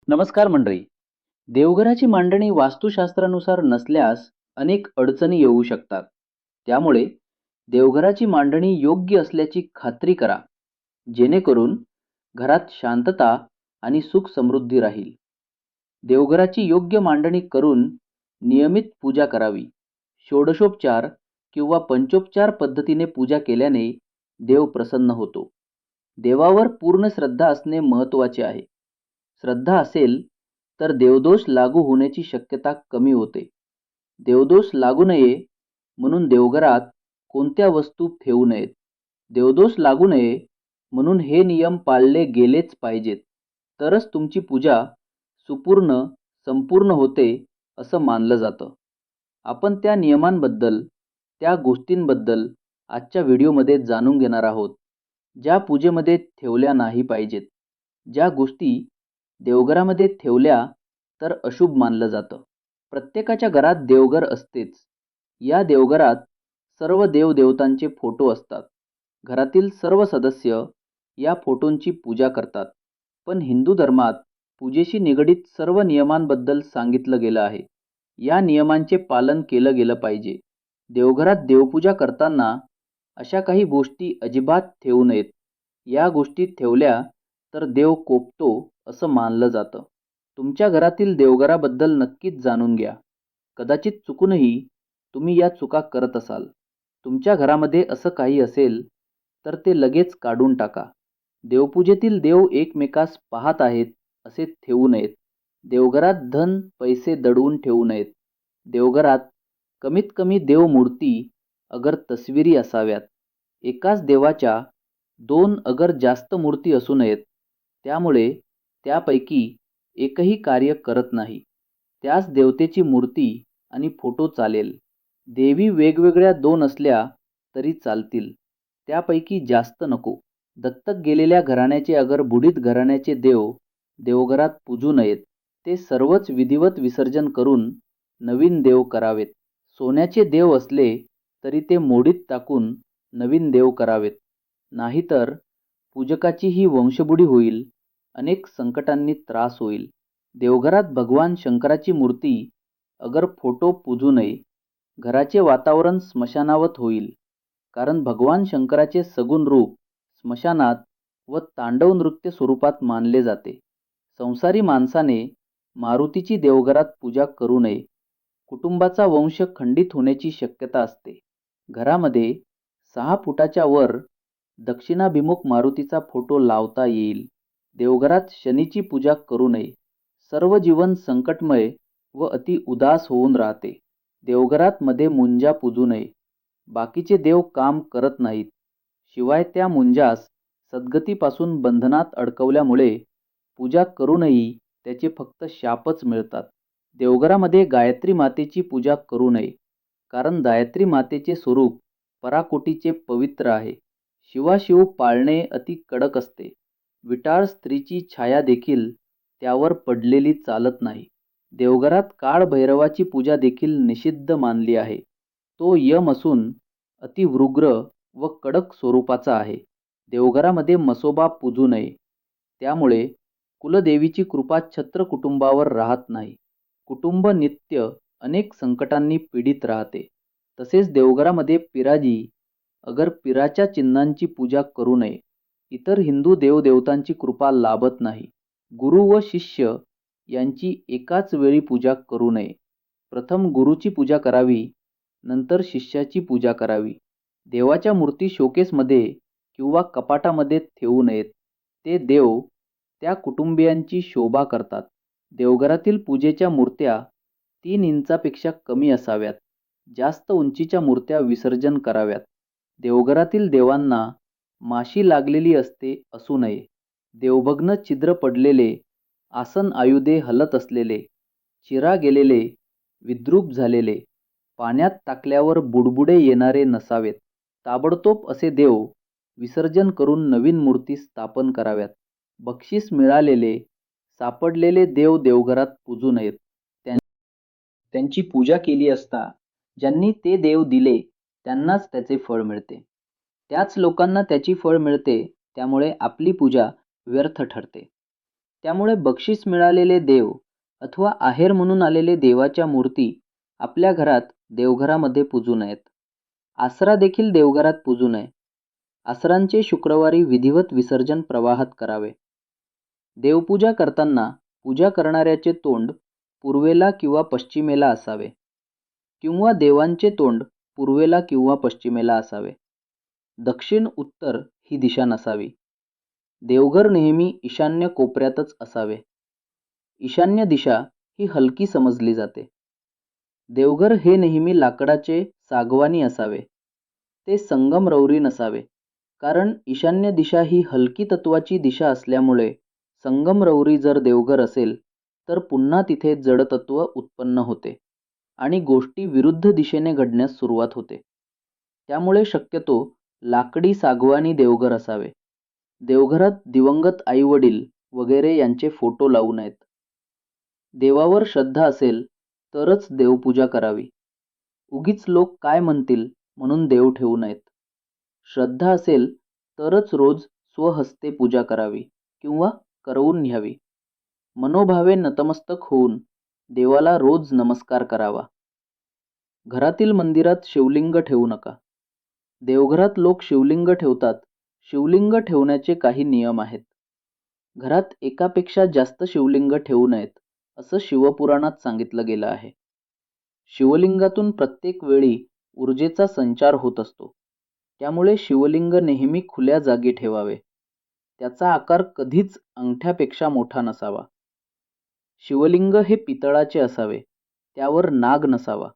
नमस्कार मंडळी. देवघराची मांडणी वास्तुशास्त्रानुसार नसल्यास अनेक अडचणी येऊ शकतात. त्यामुळे देवघराची मांडणी योग्य असल्याची खात्री करा, जेणेकरून घरात शांतता आणि सुख समृद्धी राहील. देवघराची योग्य मांडणी करून नियमित पूजा करावी. षोडशोपचार किंवा पंचोपचार पद्धतीने पूजा केल्याने देव प्रसन्न होतो. देवावर पूर्ण श्रद्धा असणे महत्त्वाचे आहे. श्रद्धा असेल तर देवदोष लागू होण्याची शक्यता कमी होते. देवदोष लागू नये म्हणून देवघरात कोणत्या वस्तू ठेवू नयेत. देवदोष लागू नये म्हणून हे नियम पाळले गेलेच पाहिजेत. तरच तुमची पूजा सुपूर्ण संपूर्ण होते असं मानलं जातं. आपण त्या नियमांबद्दल, त्या गोष्टींबद्दल आजच्या व्हिडिओमध्ये जाणून घेणार आहोत, ज्या पूजेमध्ये ठेवल्या नाही पाहिजेत. ज्या गोष्टी देवघरामध्ये ठेवल्या तर अशुभ मानलं जातं. प्रत्येकाच्या घरात देवघर असतेच. या देवघरात सर्व देवदेवतांचे फोटो असतात. घरातील सर्व सदस्य या फोटोंची पूजा करतात. पण हिंदू धर्मात पूजेशी निगडित सर्व नियमांबद्दल सांगितलं गेलं आहे. या नियमांचे पालन केलं गेलं पाहिजे. देवघरात देवपूजा करताना अशा काही गोष्टी अजिबात ठेवू नयेत. या गोष्टी ठेवल्या तर देव कोपतो असं मानलं जातं. तुमच्या घरातील देवघराबद्दल नक्कीच जाणून घ्या. कदाचित चुकूनही तुम्ही या चुका करत असाल. तुमच्या घरामध्ये असं काही असेल तर ते लगेच काढून टाका. देवपूजेतील देव एकमेकास पाहत आहेत असे ठेवू नयेत. देवघरात धन पैसे दडवून ठेवू नयेत. देवघरात कमीत कमी देवमूर्ती अगर तस्विरी असाव्यात. एकाच देवाच्या दोन अगर जास्त मूर्ती असू नयेत. त्यामुळे त्यापैकी एकही कार्य करत नाही. त्याच देवतेची मूर्ती आणि फोटो चालेल. देवी वेगवेगळ्या दोन असल्या तरी चालतील. त्यापैकी जास्त नको. दत्तक गेलेल्या घराण्याचे अगर बुडीत घराण्याचे देव देवघरात पूजू नयेत. ते सर्वच विधिवत विसर्जन करून नवीन देव करावेत. सोन्याचे देव असले तरी ते मोडीत टाकून नवीन देव करावेत. नाहीतर पूजकाची ही वंशबुडी होईल. अनेक संकटांनी त्रास होईल. देवघरात भगवान शंकराची मूर्ती अगर फोटो पूजू नये. घराचे वातावरण स्मशानावत होईल. कारण भगवान शंकराचे सगुण रूप स्मशानात व तांडव नृत्य स्वरूपात मानले जाते. संसारी माणसाने मारुतीची देवघरात पूजा करू नये. कुटुंबाचा वंश खंडित होण्याची शक्यता असते. घरामध्ये 6 फुटाच्या वर दक्षिणाभिमुख मारुतीचा फोटो लावता येईल. देवघरात शनीची पूजा करू नये. सर्व जीवन संकटमय व अति उदास होऊन राहते. देवघरात मध्ये मुंजा पूजू नये. बाकीचे देव काम करत नाहीत. शिवाय त्या मुंजास सद्गतीपासून बंधनात अडकवल्यामुळे पूजा करूनही त्याचे फक्त शापच मिळतात. देवघरामध्ये गायत्री मातेची पूजा करू नये. कारण गायत्री मातेचे स्वरूप पराकोटीचे पवित्र आहे. शिवाशिव पाळणे अति कडक असते. विटाळ स्त्रीची छाया देखील त्यावर पडलेली चालत नाही. देवघरात काळ भैरवाची पूजा देखील निषिद्ध मानली आहे. तो यम असून अतिवृग्र व कडक स्वरूपाचा आहे. देवघरामध्ये मसोबा पूजू नये. त्यामुळे कुलदेवीची कृपा छत्र कुटुंबावर राहत नाही. कुटुंब नित्य अनेक संकटांनी पीडित राहते. तसेच देवघरामध्ये पिराजी अगर पिराच्या चिन्हांची पूजा करू नये. इतर हिंदू देवदेवतांची कृपा लाभत नाही. गुरु व शिष्य यांची एकाच वेळी पूजा करू नये. प्रथम गुरुची पूजा करावी, नंतर शिष्याची पूजा करावी. देवाच्या मूर्ती शोकेसमध्ये किंवा कपाटामध्ये ठेवू नयेत. ते देव त्या कुटुंबियांची शोभा करतात. देवघरातील पूजेच्या मूर्त्या 3 इंचापेक्षा कमी असाव्यात. जास्त उंचीच्या मूर्त्या विसर्जन कराव्यात. देवघरातील देवांना माशी लागलेली असू नये. देवभग्न छिद्र पडलेले, आसन आयुधे हलत असलेले, चिरा गेलेले, विद्रूप झालेले, पाण्यात टाकल्यावर बुडबुडे येणारे नसावेत. ताबडतोब असे देव विसर्जन करून नवीन मूर्ती स्थापन कराव्यात. बक्षीस मिळालेले, सापडलेले देव देवघरात पूजू नयेत. त्यांची पूजा केली असता ज्यांनी ते देव दिले त्यांनाच त्याचे फळ मिळते. त्याच लोकांना त्याची फळ मिळते. त्यामुळे आपली पूजा व्यर्थ ठरते. त्यामुळे बक्षीस मिळालेले देव अथवा आहेर म्हणून आलेले देवाच्या मूर्ती आपल्या घरात देवघरामध्ये पूजू नयेत. आसरा देखील देवघरात पूजू नये. आसरांचे शुक्रवारी विधिवत विसर्जन प्रवाहात करावे. देवपूजा करताना पूजा करणाऱ्याचे तोंड पूर्वेला किंवा पश्चिमेला असावे किंवा देवांचे तोंड पूर्वेला किंवा पश्चिमेला असावे. दक्षिण उत्तर ही दिशा नसावी. देवघर नेहमी ईशान्य कोपऱ्यातच असावे. ईशान्य दिशा ही हलकी समजली जाते. देवघर हे नेहमी लाकडाचे सागवानी असावे. ते संगमरवरी नसावे, कारण ईशान्य दिशा ही हलकी तत्वाची दिशा असल्यामुळे संगमरवरी जर देवघर असेल तर पुन्हा तिथे जडतत्व उत्पन्न होते आणि गोष्टी विरुद्ध दिशेने घडण्यास सुरुवात होते. त्यामुळे शक्यतो लाकडी सागवानी देवघर असावे. देवघरात दिवंगत आईवडील वगैरे यांचे फोटो लावू नयेत. देवावर श्रद्धा असेल तरच देवपूजा करावी. उगीच लोक काय म्हणतील म्हणून देव ठेवू नयेत. श्रद्धा असेल तरच रोज स्वहस्ते पूजा करावी किंवा करवून घ्यावी. मनोभावे नतमस्तक होऊन देवाला रोज नमस्कार करावा. घरातील मंदिरात शिवलिंग ठेवू नका. देवघरात लोक शिवलिंग ठेवतात. शिवलिंग ठेवण्याचे काही नियम आहेत. घरात एकापेक्षा जास्त शिवलिंग ठेवू नयेत असं शिवपुराणात सांगितलं गेलं आहे. शिवलिंगातून प्रत्येक वेळी ऊर्जेचा संचार होत असतो. त्यामुळे शिवलिंग नेहमी खुल्या जागी ठेवावे. त्याचा आकार कधीच अंगठ्यापेक्षा मोठा नसावा. शिवलिंग हे पितळाचे असावे. त्यावर नाग नसावा.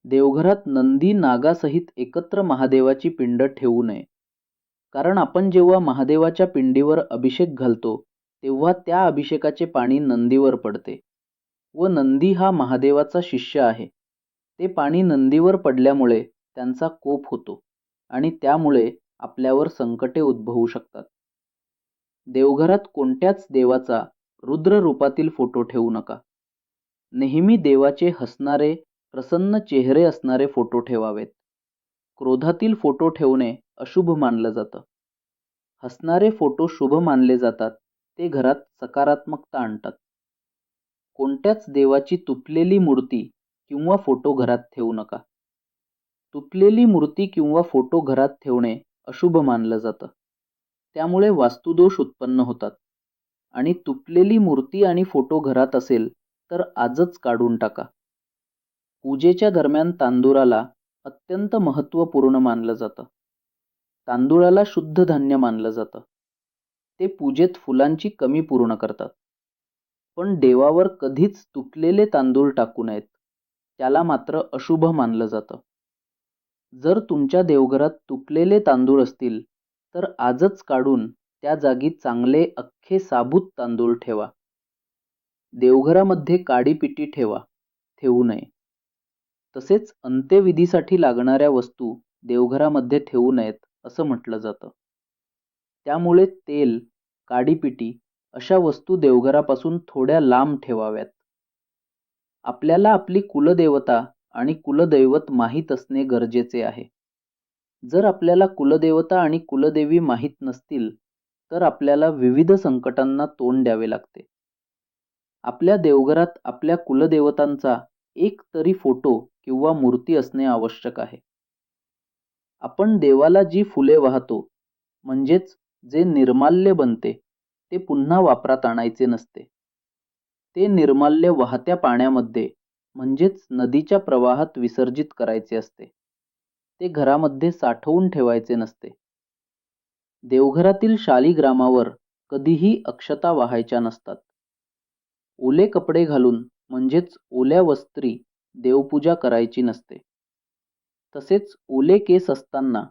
देवघरात नंदी नागासहित एकत्र महादेवाची पिंड ठेवू नये. कारण आपण जेव्हा महादेवाच्या पिंडीवर अभिषेक घालतो तेव्हा त्या अभिषेकाचे पाणी नंदीवर पडते व नंदी हा महादेवाचा शिष्य आहे. ते पाणी नंदीवर पडल्यामुळे त्यांचा कोप होतो आणि त्यामुळे आपल्यावर संकटे उद्भवू शकतात. देवघरात कोणत्याच देवाचा रुद्र रूपातील फोटो ठेवू नका. नेहमी देवाचे हसणारे प्रसन्न चेहरे असणारे फोटो ठेवावेत. क्रोधातील फोटो ठेवणे अशुभ मानलं जातं. हसणारे फोटो शुभ मानले जातात. ते घरात सकारात्मकता आणतात. कोणत्याच देवाची तुटलेली मूर्ती किंवा फोटो घरात ठेवू नका. तुटलेली मूर्ती किंवा फोटो घरात ठेवणे अशुभ मानलं जातं. त्यामुळे वास्तुदोष उत्पन्न होतात आणि तुटलेली मूर्ती आणि फोटो घरात असेल तर आजच काढून टाका. पूजेच्या दरम्यान तांदूळाला अत्यंत महत्त्वपूर्ण मानलं जातं. तांदूळाला शुद्ध धान्य मानलं जातं. ते पूजेत फुलांची कमी पूर्ण करतात. पण देवावर कधीच तुटलेले तांदूळ टाकू नयेत. त्याला मात्र अशुभ मानलं जातं. जर तुमच्या देवघरात तुटलेले तांदूळ असतील तर आजच काढून त्या जागी चांगले अख्खे साबूत तांदूळ ठेवा. देवघरामध्ये काडीपिटी ठेवू नये. तसेच अंत्यविधीसाठी लागणाऱ्या वस्तू देवघरामध्ये ठेवू नयेत असं म्हटलं जातं. त्यामुळे तेल, काडीपिटी अशा वस्तू देवघरापासून थोड्या लांब ठेवाव्यात. आपल्याला आपली कुलदेवता आणि कुलदैवत माहीत असणे गरजेचे आहे. जर आपल्याला कुलदेवता आणि कुलदेवी माहीत नसतील तर आपल्याला विविध संकटांना तोंड द्यावे लागते. आपल्या देवघरात आपल्या कुलदेवतांचा एक तरी फोटो किंवा मूर्ती असणे आवश्यक आहे. आपण देवाला जी फुले वाहतो म्हणजेच जे निर्माल्य बनते ते पुन्हा वापरात आणायचे नसते. ते निर्माल्य वाहत्या पाण्यामध्ये म्हणजेच नदीच्या प्रवाहात विसर्जित करायचे असते. ते घरामध्ये साठवून ठेवायचे नसते. देवघरातील शालिग्रामावर कधीही अक्षता वाहायच्या नसतात. ओले कपडे घालून म्हणजेच ओल्या वस्त्री देवपूजा करायची नसते. तसेच ओले केस असताना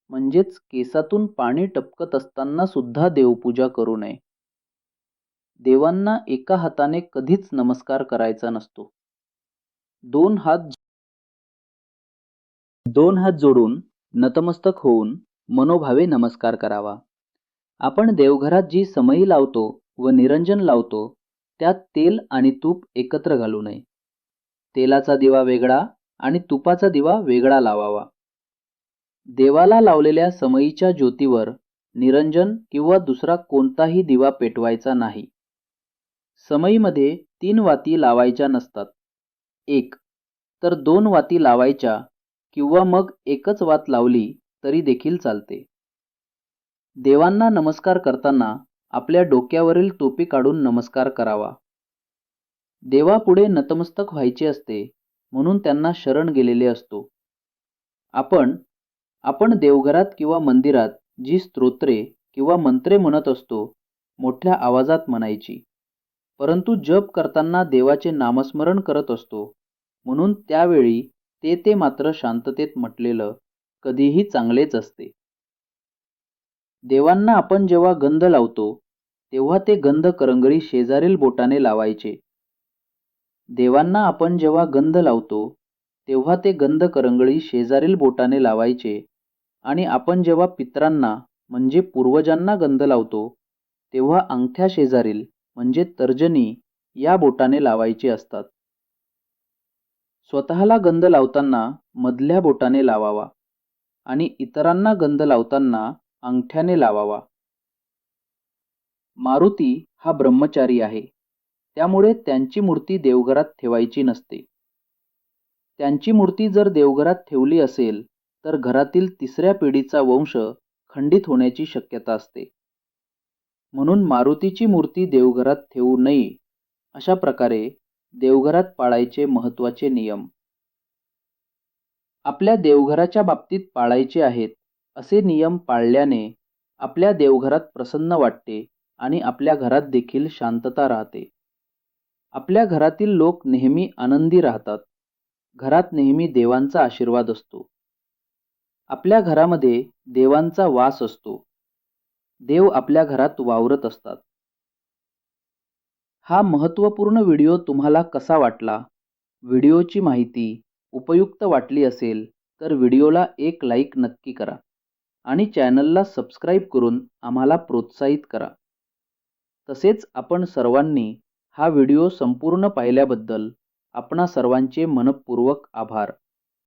म्हणजेच केसातून पाणी टपकत असताना सुद्धा देवपूजा करू नये. देवांना एका हाताने कधीच नमस्कार करायचा नसतो. दोन हात जोडून नतमस्तक होऊन मनोभावे नमस्कार करावा. आपण देवघरात जी समई लावतो व निरंजन लावतो त्यात तेल आणि तूप एकत्र घालू नये. तेलाचा दिवा वेगळा आणि तुपाचा दिवा वेगळा लावावा. देवाला लावलेल्या समईच्या ज्योतीवर निरंजन किंवा दुसरा कोणताही दिवा पेटवायचा नाही. समईमध्ये 3 वाती लावायच्या नसतात. 1 तर 2 वाती लावायच्या किंवा मग एकच वात लावली तरी देखील चालते. देवांना नमस्कार करताना आपल्या डोक्यावरील टोपी काढून नमस्कार करावा. देवापुढे नतमस्तक व्हायचे असते म्हणून त्यांना शरण गेलेले असतो. आपण आपण देवघरात किंवा मंदिरात जी स्तोत्रे किंवा मंत्रे म्हणत असतो मोठ्या आवाजात म्हणायची. परंतु जप करताना देवाचे नामस्मरण करत असतो म्हणून त्यावेळी ते मात्र शांततेत म्हटलेलं कधीही चांगलेच असते. देवांना आपण जेव्हा गंध लावतो तेव्हा ते गंध करंगळी शेजारील बोटाने लावायचे. देवांना आपण जेव्हा गंध लावतो तेव्हा ते गंध करंगळी शेजारील बोटाने लावायचे आणि आपण जेव्हा पितरांना म्हणजे पूर्वजांना गंध लावतो तेव्हा अंगठ्या शेजारील म्हणजे तर्जनी या बोटाने लावायचे असतात. स्वतःला गंध लावताना मधल्या बोटाने लावावा आणि इतरांना गंध लावताना अंगठ्याने लावावा. मारुती हा ब्रह्मचारी आहे, त्यामुळे त्यांची मूर्ती देवघरात ठेवायची नसते. त्यांची मूर्ती जर देवघरात ठेवली असेल तर घरातील 3ऱ्या पिढीचा वंश खंडित होण्याची शक्यता असते. म्हणून मारुतीची मूर्ती देवघरात ठेवू नये. अशा प्रकारे देवघरात पाळायचे महत्त्वाचे नियम. आपल्या देवघराच्या बाबतीत पाळायचे आहेत असे नियम पाळल्याने आपल्या देवघरात प्रसन्न वाटते आणि आपल्या घरात देखील शांतता राहते. आपल्या घरातील लोक नेहमी आनंदी राहतात. घरात नेहमी देवांचा आशीर्वाद असतो. आपल्या घरामध्ये देवांचा वास असतो. देव आपल्या घरात वावरत असतात. हा महत्त्वपूर्ण व्हिडिओ तुम्हाला कसा वाटला? व्हिडिओची माहिती उपयुक्त वाटली असेल तर व्हिडिओला एक लाईक नक्की करा आणि चॅनलला सबस्क्राईब करून आम्हाला प्रोत्साहित करा. तसेच आपण सर्वांनी हा व्हिडिओ संपूर्ण पाहिल्याबद्दल आपणा सर्वांचे मनःपूर्वक आभार.